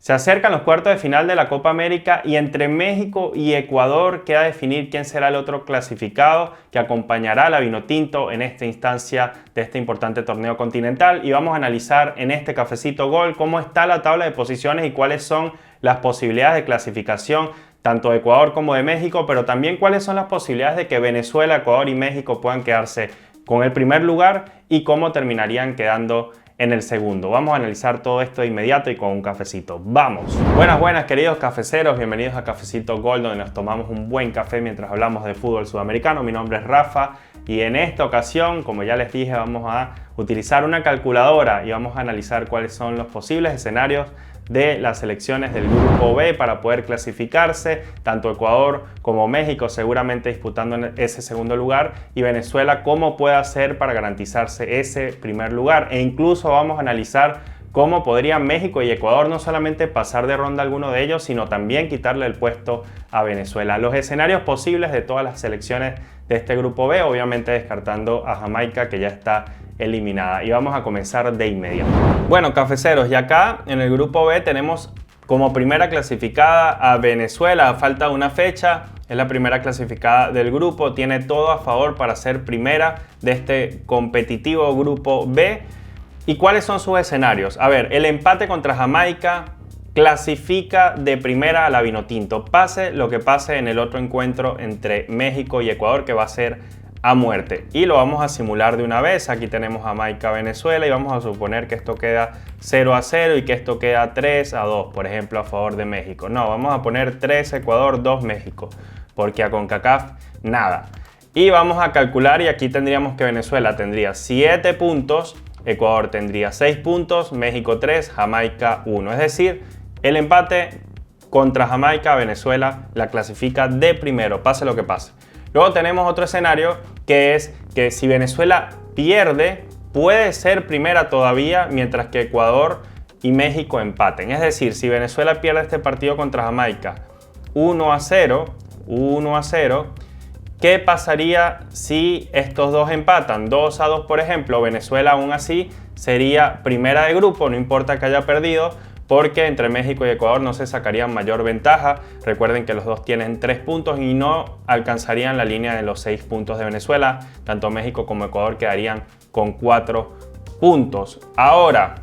Se acercan los cuartos de final de la Copa América y entre México y Ecuador queda definir quién será el otro clasificado que acompañará a la Vinotinto en esta instancia de este importante torneo continental. Y vamos a analizar en este Cafecito Gol cómo está la tabla de posiciones y cuáles son las posibilidades de clasificación tanto de Ecuador como de México, pero también cuáles son las posibilidades de que Venezuela, Ecuador y México puedan quedarse con el primer lugar y cómo terminarían quedando en el segundo. Vamos a analizar todo esto de inmediato y con un cafecito. ¡Vamos! Buenas queridos cafeceros, bienvenidos a Cafecito Gol, donde nos tomamos un buen café mientras hablamos de fútbol sudamericano. Mi nombre es Rafa y en esta ocasión, como ya les dije, vamos a utilizar una calculadora y vamos a analizar cuáles son los posibles escenarios de las selecciones del grupo B para poder clasificarse, tanto Ecuador como México seguramente disputando ese segundo lugar y Venezuela cómo puede hacer para garantizarse ese primer lugar, e incluso vamos a analizar cómo podrían México y Ecuador no solamente pasar de ronda a alguno de ellos, sino también quitarle el puesto a Venezuela. Los escenarios posibles de todas las selecciones de este grupo B, obviamente descartando a Jamaica, que ya está eliminada, y vamos a comenzar de inmediato. Bueno, cafeceros, y acá en el grupo B tenemos como primera clasificada a Venezuela. Falta una fecha, es la primera clasificada del grupo, tiene todo a favor para ser primera de este competitivo grupo B. ¿Y cuáles son sus escenarios? A ver, el empate contra Jamaica clasifica de primera a la Vinotinto, pase lo que pase en el otro encuentro entre México y Ecuador, que va a ser a muerte. Y lo vamos a simular de una vez. Aquí tenemos Jamaica-Venezuela y vamos a suponer que esto queda 0-0 y que esto queda 3-2, por ejemplo, a favor de México. No, vamos a poner 3 Ecuador, 2 México, porque a CONCACAF nada. Y vamos a calcular, y aquí tendríamos que Venezuela tendría 7 puntos, Ecuador tendría 6 puntos, México 3, Jamaica 1. Es decir, el empate contra Jamaica, Venezuela la clasifica de primero, pase lo que pase. Luego tenemos otro escenario, que es que si Venezuela pierde, puede ser primera todavía, mientras que Ecuador y México empaten. Es decir, si Venezuela pierde este partido contra Jamaica 1-0, ¿qué pasaría si estos dos empatan? 2-2, por ejemplo. Venezuela aún así sería primera de grupo, no importa que haya perdido, porque entre México y Ecuador no se sacarían mayor ventaja. Recuerden que los dos tienen 3 puntos y no alcanzarían la línea de los 6 puntos de Venezuela. Tanto México como Ecuador quedarían con 4 puntos. Ahora,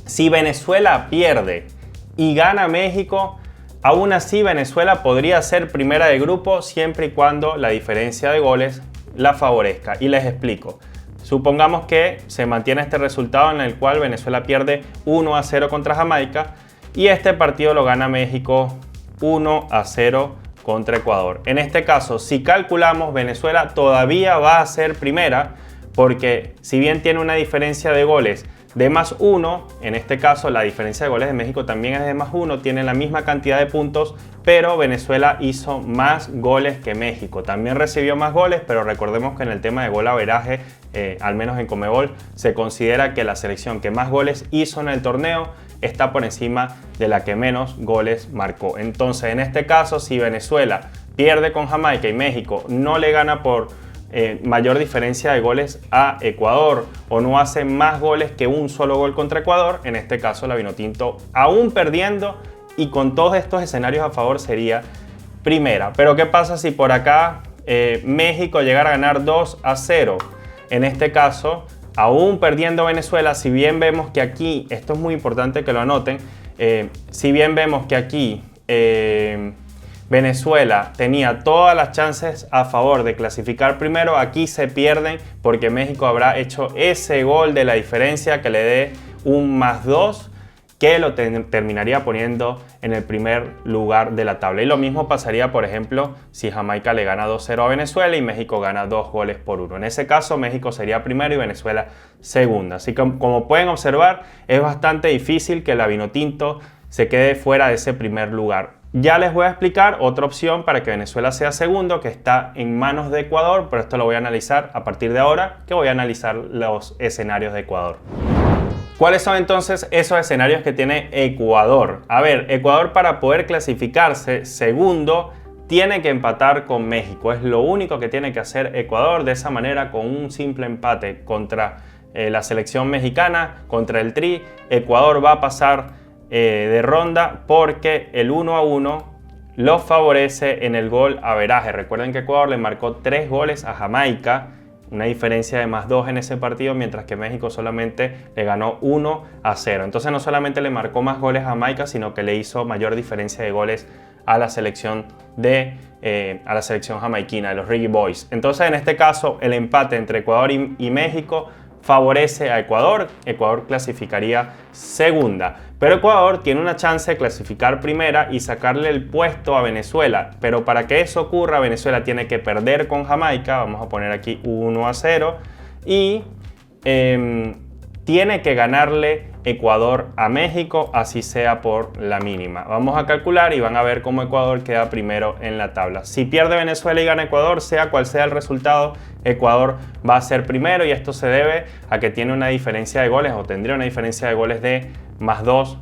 si Venezuela pierde y gana México, aún así Venezuela podría ser primera de grupo siempre y cuando la diferencia de goles la favorezca. Y les explico. Supongamos que se mantiene este resultado en el cual Venezuela pierde 1-0 contra Jamaica y este partido lo gana México 1-0 contra Ecuador. En este caso, si calculamos, Venezuela todavía va a ser primera, porque si bien tiene una diferencia de goles de +1, en este caso la diferencia de goles de México también es de +1, tienen la misma cantidad de puntos, pero Venezuela hizo más goles que México. También recibió más goles, pero recordemos que en el tema de golaveraje, al menos en Conmebol, se considera que la selección que más goles hizo en el torneo está por encima de la que menos goles marcó. Entonces, en este caso, si Venezuela pierde con Jamaica y México no le gana por mayor diferencia de goles a Ecuador o no hace más goles que un solo gol contra Ecuador, en este caso la Vinotinto, aún perdiendo y con todos estos escenarios a favor, sería primera. Pero ¿qué pasa si por acá México llegara a ganar 2-0? En este caso, aún perdiendo Venezuela, si bien vemos que aquí, esto es muy importante que lo anoten, si bien vemos que aquí Venezuela tenía todas las chances a favor de clasificar primero, aquí se pierden porque México habrá hecho ese gol de la diferencia que le dé un +2, que lo terminaría poniendo en el primer lugar de la tabla. Y lo mismo pasaría, por ejemplo, si Jamaica le gana 2-0 a Venezuela y México gana 2-1. En ese caso, México sería primero y Venezuela segunda. Así que, como pueden observar, es bastante difícil que la Vinotinto se quede fuera de ese primer lugar. Ya les voy a explicar otra opción para que Venezuela sea segundo, que está en manos de Ecuador, pero esto lo voy a analizar a partir de ahora, que voy a analizar los escenarios de Ecuador. ¿Cuáles son entonces esos escenarios que tiene Ecuador? A ver, Ecuador, para poder clasificarse segundo tiene que empatar con México. Es lo único que tiene que hacer Ecuador. De esa manera, con un simple empate contra la selección mexicana, contra el Tri, Ecuador va a pasar de ronda porque el 1-1 los favorece en el gol averaje. Recuerden que Ecuador le marcó 3 goles a Jamaica, una diferencia de +2 en ese partido, mientras que México solamente le ganó 1-0. Entonces no solamente le marcó más goles a Jamaica, sino que le hizo mayor diferencia de goles a la selección jamaiquina, de los Reggae Boys. Entonces en este caso el empate entre Ecuador y México favorece a Ecuador. Ecuador clasificaría segunda, pero Ecuador tiene una chance de clasificar primera y sacarle el puesto a Venezuela. Pero para que eso ocurra, Venezuela tiene que perder con Jamaica, vamos a poner aquí 1-0, y tiene que ganarle Ecuador a México, así sea por la mínima. Vamos a calcular y van a ver cómo Ecuador queda primero en la tabla. Si pierde Venezuela y gana Ecuador, sea cual sea el resultado, Ecuador va a ser primero, y esto se debe a que tiene una diferencia de goles, o tendría una diferencia de goles de +2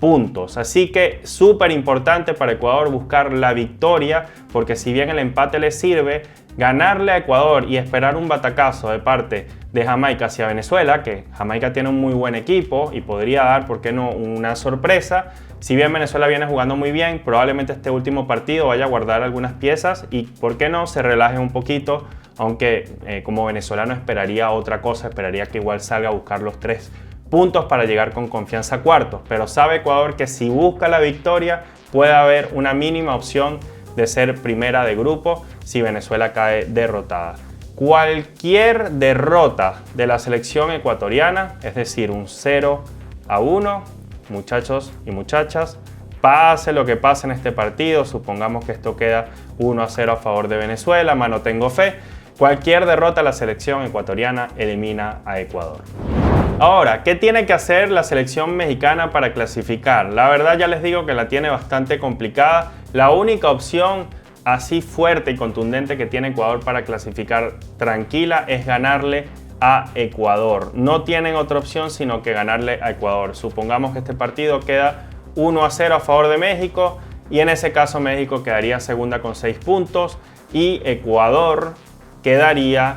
puntos. Así que súper importante para Ecuador buscar la victoria, porque si bien el empate le sirve, ganarle a Ecuador y esperar un batacazo de parte de Jamaica hacia Venezuela, que Jamaica tiene un muy buen equipo y podría dar, ¿por qué no?, una sorpresa. Si bien Venezuela viene jugando muy bien, probablemente este último partido vaya a guardar algunas piezas y, ¿por qué no?, se relaje un poquito, aunque como venezolano esperaría otra cosa, esperaría que igual salga a buscar los 3 puntos para llegar con confianza a cuartos. Pero sabe Ecuador que si busca la victoria puede haber una mínima opción de ser primera de grupo si Venezuela cae derrotada. Cualquier derrota de la selección ecuatoriana, es decir, un 0-1, muchachos y muchachas, pase lo que pase en este partido, supongamos que esto queda 1-0 a favor de Venezuela, mano tengo fe, cualquier derrota de la selección ecuatoriana elimina a Ecuador. Ahora, ¿qué tiene que hacer la selección mexicana para clasificar? La verdad ya les digo que la tiene bastante complicada. La única opción así fuerte y contundente que tiene Ecuador para clasificar tranquila es ganarle a Ecuador. No tienen otra opción sino que ganarle a Ecuador. Supongamos que este partido queda 1-0 a favor de México, y en ese caso México quedaría segunda con 6 puntos y Ecuador quedaría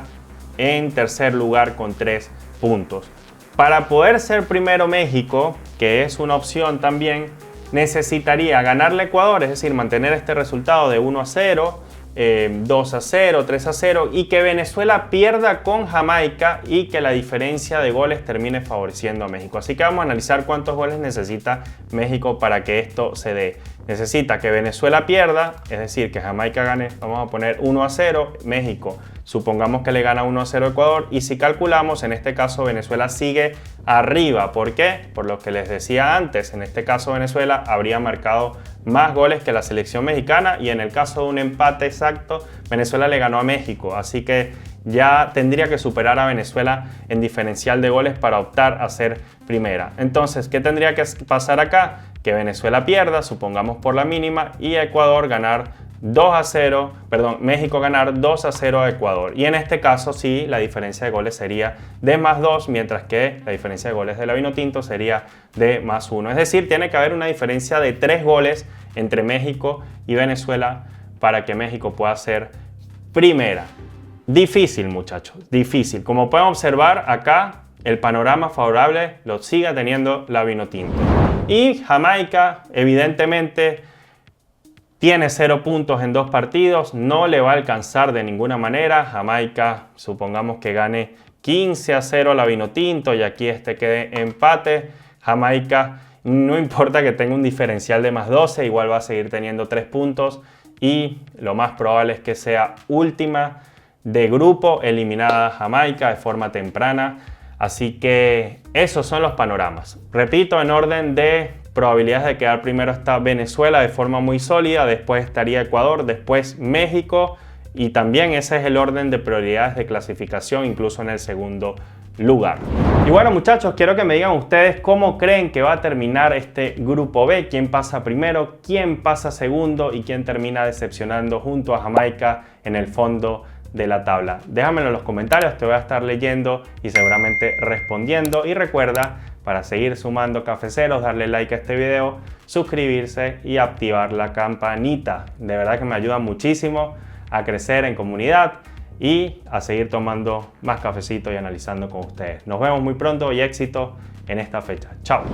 en tercer lugar con 3 puntos. Para poder ser primero México, que es una opción también, necesitaría ganarle a Ecuador, es decir, mantener este resultado de 1-0, 2-0, 3-0, y que Venezuela pierda con Jamaica y que la diferencia de goles termine favoreciendo a México. Así que vamos a analizar cuántos goles necesita México para que esto se dé. Necesita que Venezuela pierda, es decir, que Jamaica gane, vamos a poner 1-0, México supongamos que le gana 1-0 a Ecuador, y si calculamos, en este caso Venezuela sigue arriba. ¿Por qué? Por lo que les decía antes, en este caso Venezuela habría marcado más goles que la selección mexicana, y en el caso de un empate exacto, Venezuela le ganó a México, así que ya tendría que superar a Venezuela en diferencial de goles para optar a ser primera. Entonces, ¿qué tendría que pasar acá? Que Venezuela pierda, supongamos por la mínima, y Ecuador ganar 2-0, perdón, México ganar 2-0 a Ecuador. Y en este caso sí, la diferencia de goles sería de +2, mientras que la diferencia de goles de la Vinotinto sería de +1. Es decir, tiene que haber una diferencia de 3 goles entre México y Venezuela para que México pueda ser primera. Difícil, muchachos, difícil. Como pueden observar acá, el panorama favorable lo sigue teniendo la Vinotinto. Y Jamaica, evidentemente, tiene 0 puntos en 2 partidos, no le va a alcanzar de ninguna manera. Jamaica, supongamos que gane 15-0 a la Vinotinto y aquí este quede empate. Jamaica, no importa que tenga un diferencial de +12, igual va a seguir teniendo 3 puntos y lo más probable es que sea última de grupo, eliminada Jamaica de forma temprana. Así que esos son los panoramas. Repito, en orden de probabilidades de quedar primero está Venezuela de forma muy sólida, después estaría Ecuador, después México, y también ese es el orden de prioridades de clasificación, incluso en el segundo lugar. Y bueno, muchachos, quiero que me digan ustedes cómo creen que va a terminar este grupo B, quién pasa primero, quién pasa segundo y quién termina decepcionando junto a Jamaica en el fondo de la tabla. Déjamelo en los comentarios, te voy a estar leyendo y seguramente respondiendo. Y recuerda, para seguir sumando cafeceros, darle like a este video, suscribirse y activar la campanita. De verdad que me ayuda muchísimo a crecer en comunidad y a seguir tomando más cafecito y analizando con ustedes. Nos vemos muy pronto y éxito en esta fecha. Chao.